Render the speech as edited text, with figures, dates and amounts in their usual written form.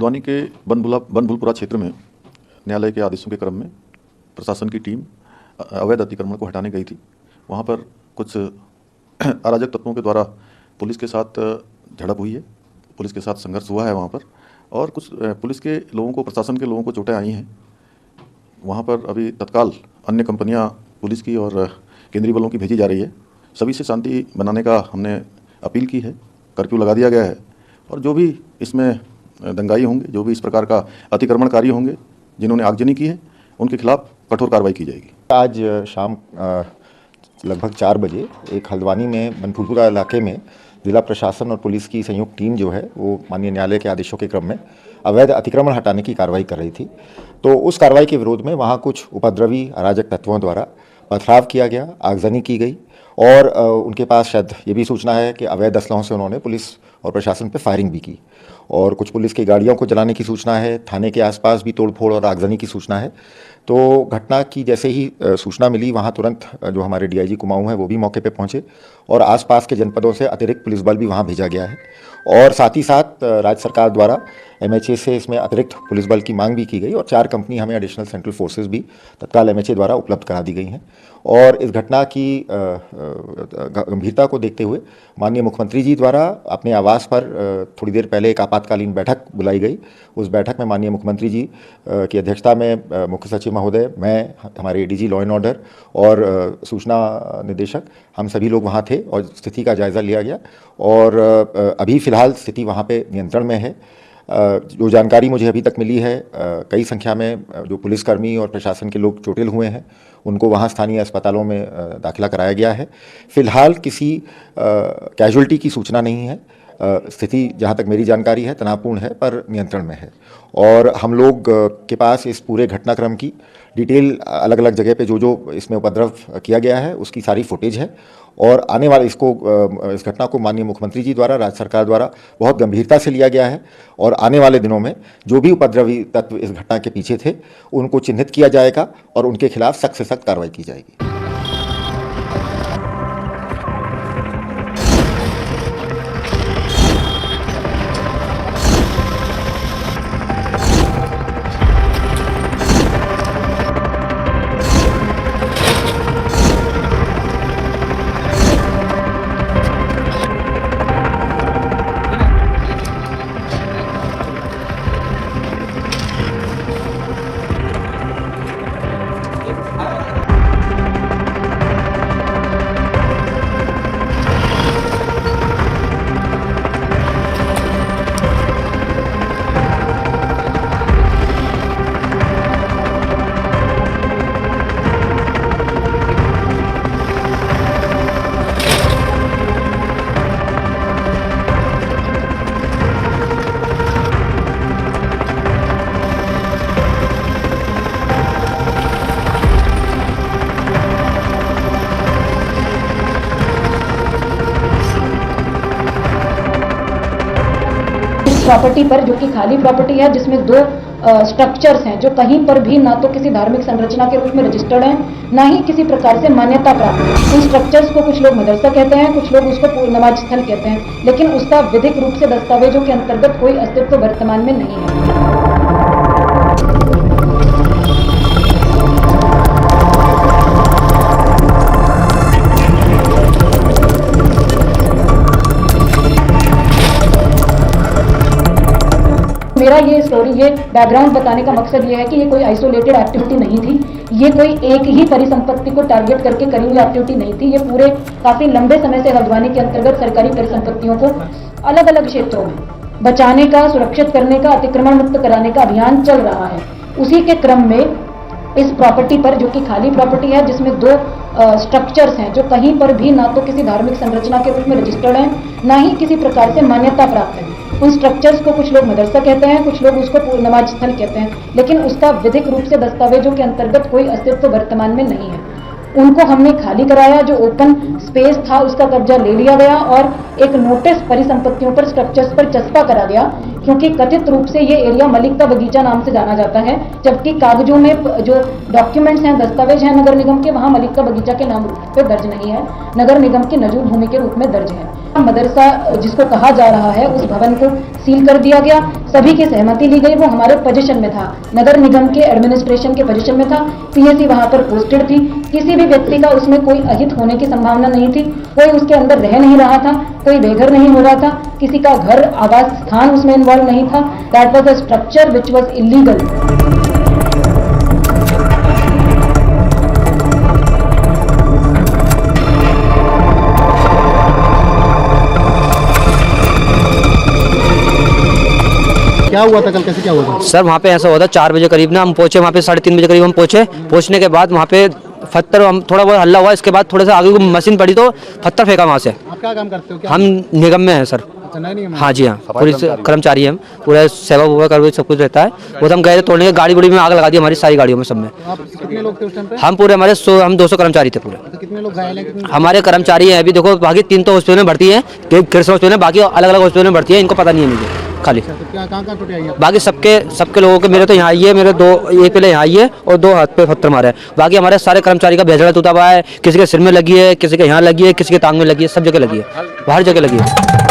हल्द्वानी के बनभूलपुरा क्षेत्र में न्यायालय के आदेशों के क्रम में प्रशासन की टीम अवैध अतिक्रमण को हटाने गई थी। वहाँ पर कुछ अराजक तत्वों के द्वारा पुलिस के साथ झड़प हुई है, पुलिस के साथ संघर्ष हुआ है वहाँ पर, और कुछ पुलिस के लोगों को, प्रशासन के लोगों को चोटें आई हैं। वहाँ पर अभी तत्काल अन्य कंपनियाँ पुलिस की और केंद्रीय बलों की भेजी जा रही है। सभी से शांति बनाने का हमने अपील की है, कर्फ्यू लगा दिया गया है, और जो भी इसमें दंगाई होंगे, जो भी इस प्रकार का अतिक्रमणकारी होंगे, जिन्होंने आगजनी की है, उनके खिलाफ कठोर कार्रवाई की जाएगी। आज शाम लगभग 4 बजे एक हल्द्वानी में बनभूलपुरा इलाके में जिला प्रशासन और पुलिस की संयुक्त टीम जो है वो माननीय न्यायालय के आदेशों के क्रम में अवैध अतिक्रमण हटाने की कार्रवाई कर रही थी। तो उस कार्रवाई के विरोध में वहाँ कुछ उपद्रवी अराजक तत्वों द्वारा पथराव किया गया, आगजनी की गई, और उनके पास शायद ये भी सूचना है कि अवैध असलहों से उन्होंने पुलिस और प्रशासन पर फायरिंग भी की, और कुछ पुलिस की गाड़ियों को जलाने की सूचना है। थाने के आसपास भी तोड़फोड़ और आगजनी की सूचना है। तो घटना की जैसे ही सूचना मिली, वहाँ तुरंत जो हमारे डीआईजी कुमाऊं हैं वो भी मौके पे पहुँचे, और आसपास के जनपदों से अतिरिक्त पुलिस बल भी वहाँ भेजा गया है। और साथ ही साथ राज्य सरकार द्वारा एमएचए से इसमें अतिरिक्त पुलिस बल की मांग भी की गई, और 4 कंपनी हमें एडिशनल सेंट्रल फोर्सेस भी तत्काल एमएचए द्वारा उपलब्ध करा दी गई हैं। और इस घटना की गंभीरता को देखते हुए माननीय मुख्यमंत्री जी द्वारा अपने आवास पर थोड़ी देर पहले एक आपातकालीन बैठक बुलाई गई। उस बैठक में माननीय मुख्यमंत्री जी की अध्यक्षता में मुख्य सचिव महोदय, मैं, हमारे एडीजी लॉ एंड ऑर्डर और सूचना निदेशक, हम सभी लोग वहाँ थे, और स्थिति का जायज़ा लिया गया। और अभी फ़िलहाल स्थिति वहाँ पे नियंत्रण में है। जो जानकारी मुझे अभी तक मिली है, कई संख्या में जो पुलिसकर्मी और प्रशासन के लोग चोटिल हुए हैं, उनको वहाँ स्थानीय अस्पतालों में दाखिला कराया गया है। फ़िलहाल किसी कैजुअल्टी की सूचना नहीं है। स्थिति जहाँ तक मेरी जानकारी है तनावपूर्ण है, पर नियंत्रण में है। और हम लोग के पास इस पूरे घटनाक्रम की डिटेल अलग अलग जगह पे जो इसमें उपद्रव किया गया है उसकी सारी फुटेज है, और आने वाले इस घटना को माननीय मुख्यमंत्री जी द्वारा, राज्य सरकार द्वारा बहुत गंभीरता से लिया गया है, और आने वाले दिनों में जो भी उपद्रवी तत्व इस घटना के पीछे थे उनको चिन्हित किया जाएगा और उनके खिलाफ सख्त से सख्त कार्रवाई की जाएगी। प्रॉपर्टी पर, जो कि खाली प्रॉपर्टी है, जिसमें 2 स्ट्रक्चर्स हैं जो कहीं पर भी ना तो किसी धार्मिक संरचना के रूप में रजिस्टर्ड हैं, ना ही किसी प्रकार से मान्यता प्राप्त है। इन स्ट्रक्चर्स को कुछ लोग मदरसा कहते हैं, कुछ लोग उसको नमाज स्थल कहते हैं, लेकिन उसका विधिक रूप से दस्तावेजों के अंतर्गत कोई अस्तित्व वर्तमान में नहीं है। मेरा ये स्टोरी, ये बैकग्राउंड बताने का मकसद ये है कि ये कोई आइसोलेटेड एक्टिविटी नहीं थी, ये कोई एक ही परिसंपत्ति को टारगेट करके करी हुई एक्टिविटी नहीं थी। ये पूरे काफी लंबे समय से हल्द्वानी के अंतर्गत सरकारी परिसंपत्तियों को अलग अलग क्षेत्रों में बचाने का, सुरक्षित करने का, अतिक्रमण मुक्त कराने का अभियान चल रहा है। उसी के क्रम में इस प्रॉपर्टी पर, जो कि खाली प्रॉपर्टी है, जिसमें 2 स्ट्रक्चर्स हैं जो कहीं पर भी ना तो किसी धार्मिक संरचना के रूप में रजिस्टर्ड हैं, ना ही किसी प्रकार से मान्यता प्राप्त है। उन स्ट्रक्चर्स को कुछ लोग मदरसा कहते हैं, कुछ लोग उसको नमाज स्थल कहते हैं, लेकिन उसका विधिक रूप से दस्तावेजों के अंतर्गत कोई अस्तित्व वर्तमान में नहीं है। उनको हमने खाली कराया, जो ओपन स्पेस था उसका कब्जा ले लिया गया, और एक नोटिस परिसंपत्तियों पर, स्ट्रक्चर्स पर चस्पा करा गया, क्योंकि कथित रूप से ये एरिया मलिक का बगीचा नाम से जाना जाता है, जबकि कागजों में जो डॉक्यूमेंट्स हैं, दस्तावेज हैं नगर निगम के, वहाँ मलिक का बगीचा के नाम पे दर्ज नहीं है, नगर निगम की नजूल भूमि के रूप में दर्ज है। मदरसा जिसको कहा जा रहा है, उस भवन को सील कर दिया गया। सभी की सहमति ली गई। वो हमारे पोजीशन में था, नगर निगम के एडमिनिस्ट्रेशन के पोजीशन में था, पीएसी वहां पर पोस्टेड थी। किसी भी व्यक्ति का उसमें कोई अहित होने की संभावना नहीं थी, कोई उसके अंदर रह नहीं रहा था, कोई बेघर नहीं हो रहा था, किसी का घर आवास स्थान उसमें इन्वॉल्व नहीं था। That was a structure which was illegal. क्या हुआ था कल, कैसे क्या हुआ था? सर वहाँ पे ऐसा हुआ था 4 बजे करीब ना हम पहुँचे, वहाँ पे 3:30 बजे करीब हम पहुँचने के बाद वहाँ पे पत्थर हम थोड़ा बहुत हल्ला हुआ। इसके बाद थोड़ा सा आगे को मशीन पड़ी तो पत्थर फेंका वहाँ से। आप क्या काम करते हो? क्या हम निगम में हैं सर। अच्छा, नए निगम में? हाँ जी हाँ, पुलिस कर्मचारी हैं हम, पूरा सेवा वूवा कर सब कुछ रहता है। वो तो हम गए थे तोड़ने के, गाड़ी बुड़ी में आग लगा दी हमारी सारी गाड़ियों में, सब में। आप कितने लोग थे उस टाइम पे? हम पूरे हमारे 200 कर्मचारी थे पूरे। तो कितने लोग घायल हैं? कितने? हमारे कर्मचारी हैं अभी देखो, बाकी 3 तो हॉस्पिटल में भर्ती है, कृष्ण हॉस्पिटल में, बाकी अलग अलग हॉस्पिटल में भर्ती है, इनको पता नहीं है मुझे खाली। तो क्या कहाँ टूटे आई आप? बाकी सबके लोगों के, मेरे तो यहाँ आई है, मेरे 2 ये पहले यहाँ आई है और 2 हाथ पे पत्थर मारे हैं। बाकी हमारे सारे कर्मचारी का भेजड़ा टूटा हुआ है, किसी के सिर में लगी है, किसी के यहाँ लगी है, किसी के टांग में लगी है, सब जगह लगी है, हर जगह लगी है।